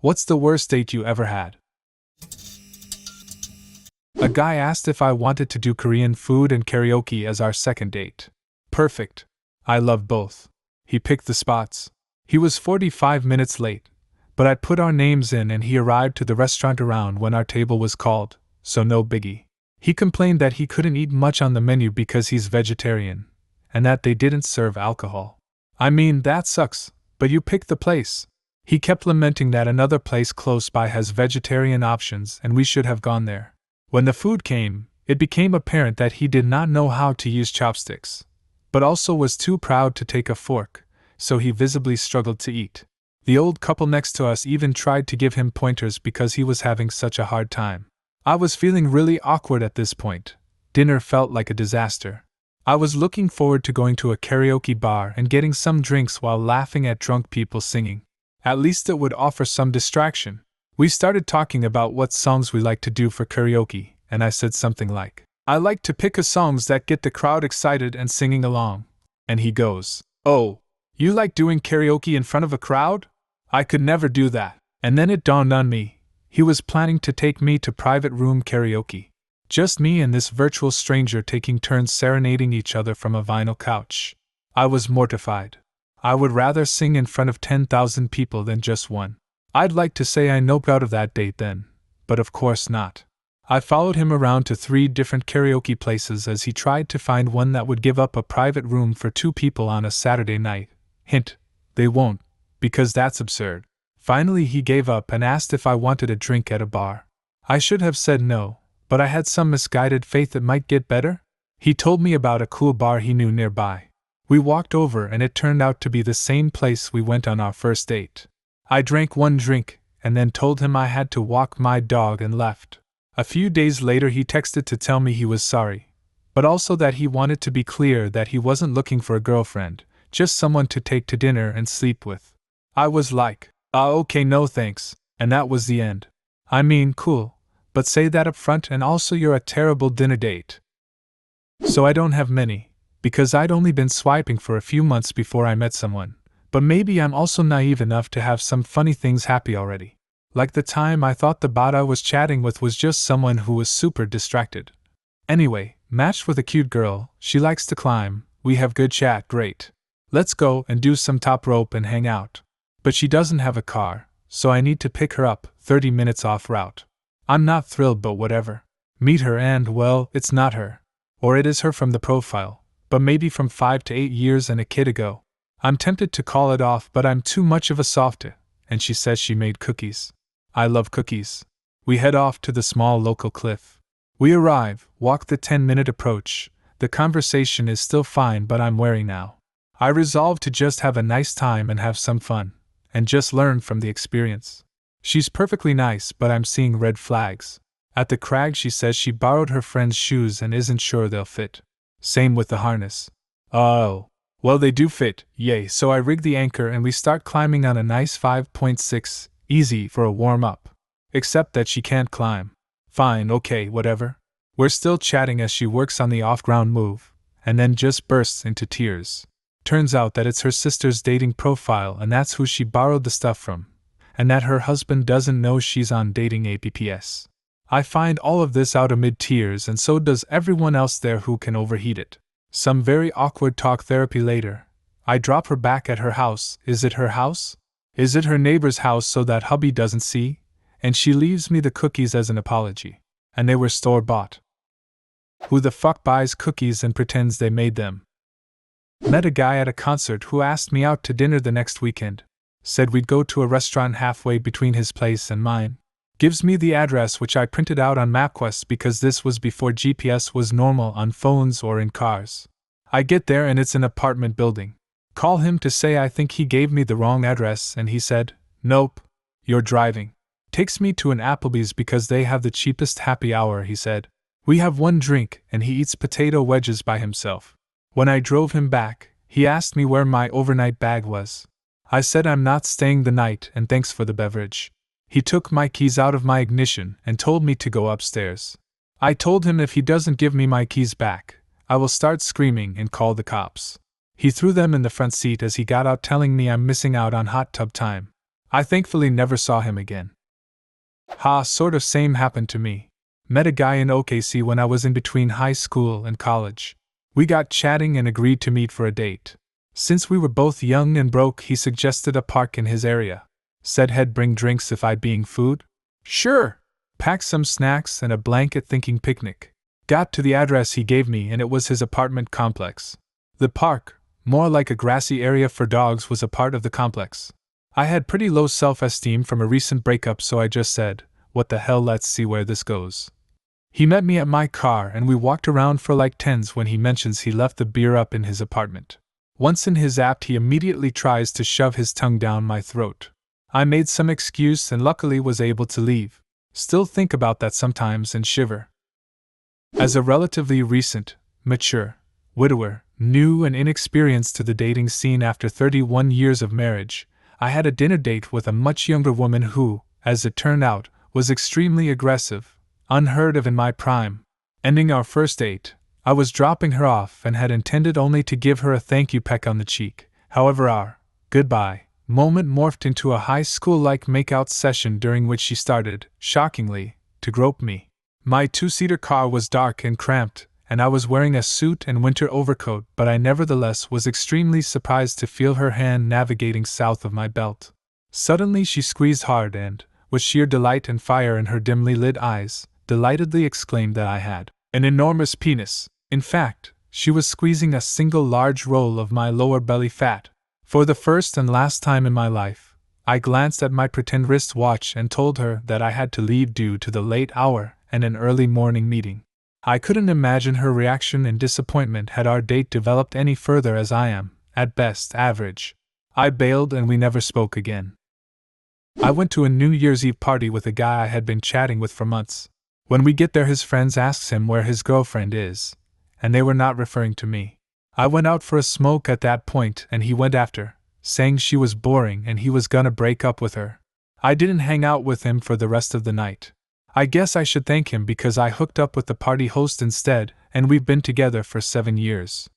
What's the worst date you ever had? A guy asked if I wanted to do Korean food and karaoke as our second date. Perfect. I love both. He picked the spots. He was 45 minutes late, but I put our names in and he arrived to the restaurant around when our table was called, so no biggie. He complained that he couldn't eat much on the menu because he's vegetarian, and that they didn't serve alcohol. I mean, that sucks, but you picked the place. He kept lamenting that another place close by has vegetarian options and we should have gone there. When the food came, it became apparent that he did not know how to use chopsticks, but also was too proud to take a fork, so he visibly struggled to eat. The old couple next to us even tried to give him pointers because he was having such a hard time. I was feeling really awkward at this point. Dinner felt like a disaster. I was looking forward to going to a karaoke bar and getting some drinks while laughing at drunk people singing. At least it would offer some distraction. We started talking about what songs we like to do for karaoke, and I said something like, I like to pick songs that get the crowd excited and singing along. And he goes, oh, you like doing karaoke in front of a crowd? I could never do that. And then it dawned on me, he was planning to take me to private room karaoke. Just me and this virtual stranger taking turns serenading each other from a vinyl couch. I was mortified. I would rather sing in front of 10,000 people than just one. I'd like to say I noped out of that date then, but of course not. I followed him around to 3 different karaoke places as he tried to find one that would give up a private room for 2 people on a Saturday night. Hint, they won't, because that's absurd. Finally he gave up and asked if I wanted a drink at a bar. I should have said no, but I had some misguided faith it might get better. He told me about a cool bar he knew nearby. We walked over and it turned out to be the same place we went on our first date. I drank 1 drink, and then told him I had to walk my dog and left. A few days later he texted to tell me he was sorry, but also that he wanted to be clear that he wasn't looking for a girlfriend, just someone to take to dinner and sleep with. I was like, okay, no thanks, and that was the end. I mean, cool, but say that up front and also you're a terrible dinner date. So I don't have many, because I'd only been swiping for a few months before I met someone. But maybe I'm also naive enough to have some funny things happy already. Like the time I thought the bot I was chatting with was just someone who was super distracted. Anyway, matched with a cute girl, she likes to climb, we have good chat, great. Let's go and do some top rope and hang out. But she doesn't have a car, so I need to pick her up, 30 minutes off route. I'm not thrilled, but whatever. Meet her and, well, it's not her. Or it is her from the profile, but maybe from 5 to 8 years and a kid ago. I'm tempted to call it off, but I'm too much of a softie, and she says she made cookies. I love cookies. We head off to the small local cliff. We arrive, walk the 10-minute approach. The conversation is still fine, but I'm wary now. I resolve to just have a nice time and have some fun, and just learn from the experience. She's perfectly nice, but I'm seeing red flags. At the crag she says she borrowed her friend's shoes and isn't sure they'll fit. Same with the harness. Oh. Well, they do fit, yay, so I rig the anchor and we start climbing on a nice 5.6, easy for a warm-up. Except that she can't climb. Fine, okay, whatever. We're still chatting as she works on the off-ground move, and then just bursts into tears. Turns out that it's her sister's dating profile and that's who she borrowed the stuff from, and that her husband doesn't know she's on dating apps. I find all of this out amid tears, and so does everyone else there who can overheat it. Some very awkward talk therapy later. I drop her back at her house. Is it her house? Is it her neighbor's house so that hubby doesn't see? And she leaves me the cookies as an apology. And they were store-bought. Who the fuck buys cookies and pretends they made them? Met a guy at a concert who asked me out to dinner the next weekend. Said we'd go to a restaurant halfway between his place and mine. Gives me the address, which I printed out on MapQuest because this was before GPS was normal on phones or in cars. I get there and it's an apartment building. Call him to say I think he gave me the wrong address and he said, nope, you're driving. Takes me to an Applebee's because they have the cheapest happy hour, he said. We have 1 drink and he eats potato wedges by himself. When I drove him back, he asked me where my overnight bag was. I said I'm not staying the night and thanks for the beverage. He took my keys out of my ignition and told me to go upstairs. I told him if he doesn't give me my keys back, I will start screaming and call the cops. He threw them in the front seat as he got out, telling me I'm missing out on hot tub time. I thankfully never saw him again. Sort of same happened to me. Met a guy in OKC when I was in between high school and college. We got chatting and agreed to meet for a date. Since we were both young and broke, he suggested a park in his area. Said he'd bring drinks if I'd bring food. Sure. Packed some snacks and a blanket thinking picnic. Got to the address he gave me and it was his apartment complex. The park, more like a grassy area for dogs, was a part of the complex. I had pretty low self-esteem from a recent breakup, so I just said, "What the hell, let's see where this goes." He met me at my car and we walked around for like tens when he mentions he left the beer up in his apartment. Once in his apt, he immediately tries to shove his tongue down my throat. I made some excuse and luckily was able to leave. Still think about that sometimes and shiver. As a relatively recent, mature, widower, new and inexperienced to the dating scene after 31 years of marriage, I had a dinner date with a much younger woman who, as it turned out, was extremely aggressive, unheard of in my prime. Ending our first date, I was dropping her off and had intended only to give her a thank you peck on the cheek. However, our goodbye moment morphed into a high school-like makeout session during which she started, shockingly, to grope me. My two-seater car was dark and cramped, and I was wearing a suit and winter overcoat, but I nevertheless was extremely surprised to feel her hand navigating south of my belt. Suddenly she squeezed hard and, with sheer delight and fire in her dimly lit eyes, delightedly exclaimed that I had an enormous penis. In fact, she was squeezing a single large roll of my lower belly fat. For the first and last time in my life, I glanced at my pretend wristwatch and told her that I had to leave due to the late hour and an early morning meeting. I couldn't imagine her reaction and disappointment had our date developed any further, as I am, at best, average. I bailed and we never spoke again. I went to a New Year's Eve party with a guy I had been chatting with for months. When we get there, his friends asks him where his girlfriend is, and they were not referring to me. I went out for a smoke at that point and he went after, saying she was boring and he was gonna break up with her. I didn't hang out with him for the rest of the night. I guess I should thank him because I hooked up with the party host instead, and we've been together for 7 years.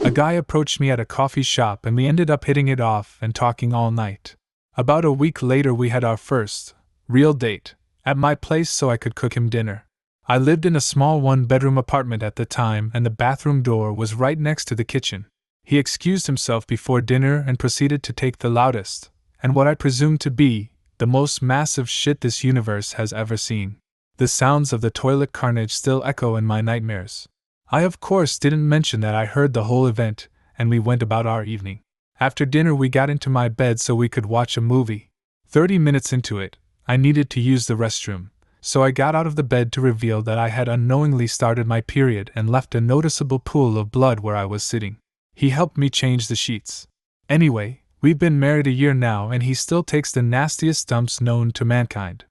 A guy approached me at a coffee shop and we ended up hitting it off and talking all night. About a week later we had our first real date at my place so I could cook him dinner. I lived in a small one-bedroom apartment at the time and the bathroom door was right next to the kitchen. He excused himself before dinner and proceeded to take the loudest, and what I presume to be, the most massive shit this universe has ever seen. The sounds of the toilet carnage still echo in my nightmares. I of course didn't mention that I heard the whole event, and we went about our evening. After dinner we got into my bed so we could watch a movie. 30 minutes into it, I needed to use the restroom, so I got out of the bed to reveal that I had unknowingly started my period and left a noticeable pool of blood where I was sitting. He helped me change the sheets. Anyway, we've been married a year now and he still takes the nastiest dumps known to mankind.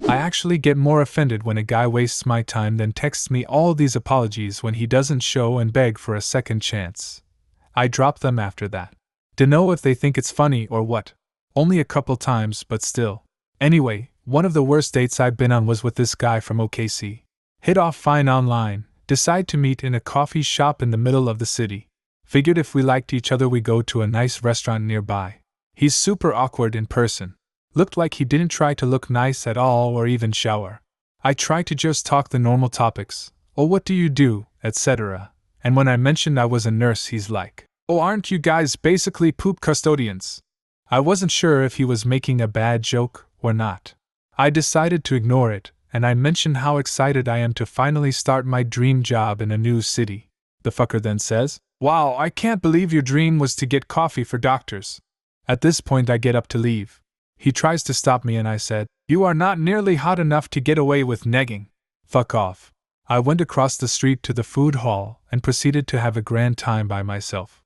I actually get more offended when a guy wastes my time than texts me all these apologies when he doesn't show and beg for a second chance. I drop them after that. Dunno if they think it's funny or what. Only a couple times, but still. Anyway, one of the worst dates I've been on was with this guy from OKC. Hit off fine online, decide to meet in a coffee shop in the middle of the city. Figured if we liked each other we'd go to a nice restaurant nearby. He's super awkward in person. Looked like he didn't try to look nice at all or even shower. I tried to just talk the normal topics, "Oh, what do you do?" etc. And when I mentioned I was a nurse he's like, "Oh, aren't you guys basically poop custodians?" I wasn't sure if he was making a bad joke or not. I decided to ignore it, and I mentioned how excited I am to finally start my dream job in a new city. The fucker then says, "Wow, I can't believe your dream was to get coffee for doctors." At this point I get up to leave. He tries to stop me and I said, "You are not nearly hot enough to get away with negging. Fuck off." I went across the street to the food hall and proceeded to have a grand time by myself.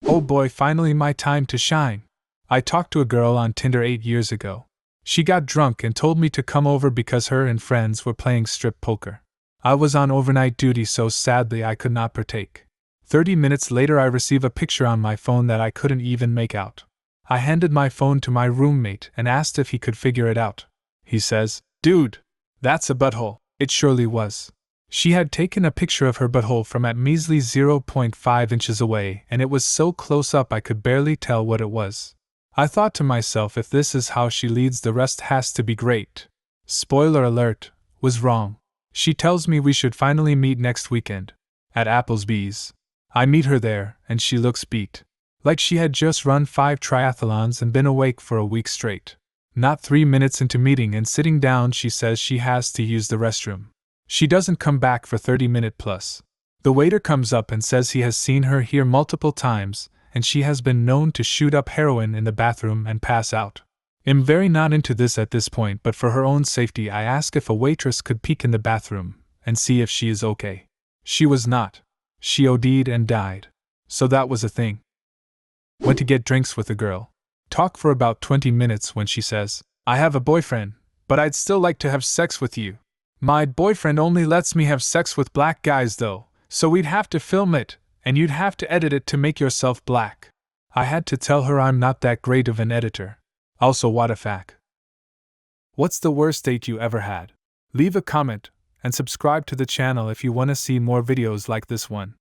Oh boy, finally my time to shine. I talked to a girl on Tinder 8 years ago. She got drunk and told me to come over because her and friends were playing strip poker. I was on overnight duty so sadly I could not partake. 30 minutes later I receive a picture on my phone that I couldn't even make out. I handed my phone to my roommate and asked if he could figure it out. He says, "Dude, that's a butthole." It surely was. She had taken a picture of her butthole from at measly 0.5 inches away and it was so close up I could barely tell what it was. I thought to myself, if this is how she leads, the rest has to be great. Spoiler alert, was wrong. She tells me we should finally meet next weekend. At Applebee's. I meet her there, and she looks beat. Like she had just run 5 triathlons and been awake for a week straight. Not 3 minutes into meeting and sitting down, she says she has to use the restroom. She doesn't come back for 30 minutes plus. The waiter comes up and says he has seen her here multiple times, and she has been known to shoot up heroin in the bathroom and pass out. I'm very not into this at this point, but for her own safety I ask if a waitress could peek in the bathroom and see if she is okay. She was not. She OD'd and died. So that was a thing. Went to get drinks with a girl. Talk for about 20 minutes when she says, I have a boyfriend, but I'd still like to have sex with you. My boyfriend only lets me have sex with black guys though, so we'd have to film it, and you'd have to edit it to make yourself black. I had to tell her I'm not that great of an editor. Also, what a fact. What's the worst date you ever had? Leave a comment, and subscribe to the channel if you want to see more videos like this one.